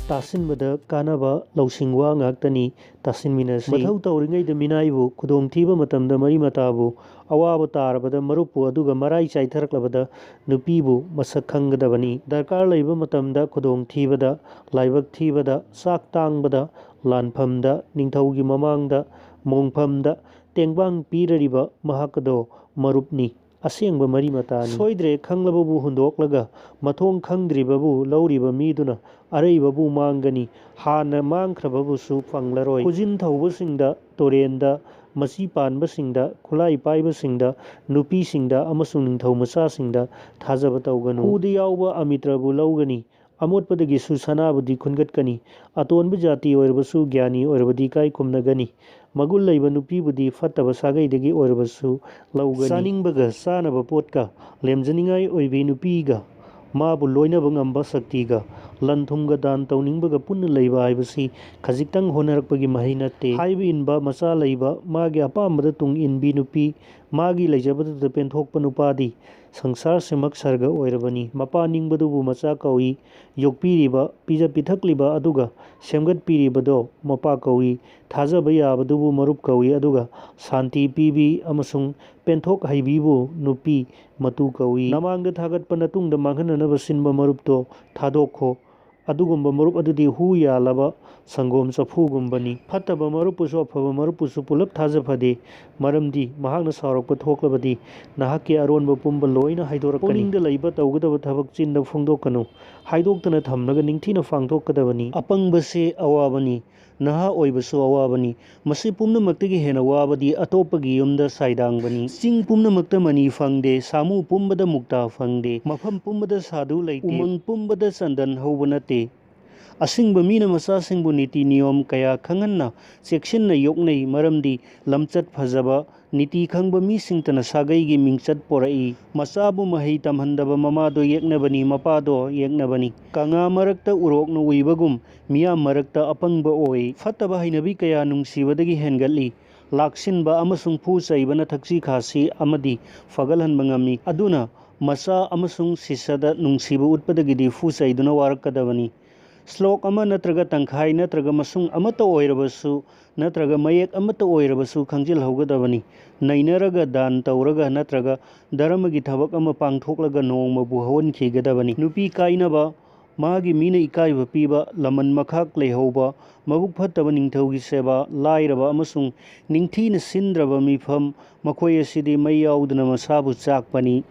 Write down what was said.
Tasinbd Kannaba Lausingwa Ngaktani Tasinminasi Mathau Tauringai the Minaibu Kudong Tiba Matam the Marimatabu Awaba Tarabada Marupu Aduga Marai Chaitaklabada Nupibu Masakangadavani Dakar Labor Matamda Kudong Tibada Laibak Tibada Sak Tangbada Lanpamda Ningtaugi Mamangda Mongpamda Tengbang Pirariba Mahakado Marupni Asengba Marimatani Soidre Kanglabu Hundoklaga Matong Kangdribabu Lauriba Miduna Araibabu Mangani Hana Mankrababusu Fanglaroi Kujin Taubasingda Torenda Masi Panbasingda Kulai Paibasingda Nupi Singda Amasung Taumasa Singda Tazabataugan Hudiauba Amitrabu Laugani Amotpadagi Susanabudi Kungatkani Aton Bijati or Basu Gyani or Badikai Kumnagani Magul Nupi Budi Fatabasagai degi or Basu Laugani Saning Baga Sanaba Potka Lemzaningai Oibi Nupiga Mabu Loina Bangamba Saktiga Lantunga Dan Tauninbaga Pun Laiba Ibasi Kazitang Honarakpagi Mahinate Haibi Inba Masa Laiba Magi Apamadatung in Binupi Magi Lajabata the Pentok Panupadi Sangsar Semak Sarga Oirabani Mapaning Badubu Masa Kawi Yokpiriba Pija Pitakliba Aduga Semgat Piribado Mapa Kawi Taza Baya Badubu Marup Kawi Aduga Santi Pibi Amasung Pentok Haibibu Nupi Matu Kawi Namanga Tagat Panatung the Manganaba Sinba Marupto Tadoko Adugumba Marup Adudi Huya Laba Sangom Safugumbani Pataba Marupuso Marupusu Pulap Tazapade Maramdi Mahana Sarok Toklabadi Nahaki Aron Bapumba Loina Hydora Poning the Labor Tauga Tabakchin the Fundokano Hydokana Tamnaga Nintina Fangtokadavani Apang Base Awabani Naha Oibasu Awabani Masi Pumna Maktigi Hena Wabadi Atopagi Umda Saidang Sing Pumna Maktamani Fangde Samu Pumba the Mukta Fangde Mafam Pumba the Sadu Late Umang Pumba the Sandan Hobanate Asing Bamina Masasing Buniti Niom Kaya Kanganna Section na Yoknay Maramdi Lamchat Fazaba Niti Kangba Misingtana Sagai Mingchat Porai Masabu Mahitam Handaba Mamado Yeknabani Mapado Yeknabani Kanga Marakta Urok no Wibagum Mia Marakta Apangba Oi Fataba Hinabi Kaya Nung Sivadagi Hengali Laksinba Amasung Pusa Ibana Taksi Kasi Amadi Fagalan Mangami Aduna Masa Amasung Sisada Nung Sibu Utpadagidi Fusa Iduna Warakadavani Slok ama natraga tangkai natraga masung amata oirabasu natraga mayek amata oirabasu kangjil haugadabani nainaraga dan tauraga natraga daramagi thabak ama pangthoklaga nongma buhawan khigadabani nupi kainaba magi mina ikaiba piba laman makhak lehauba mabuk phattaba ningthaugi seba lairaba amasung ningthina sindraba mifam makhoi asidi mai yauduna masabu chakpani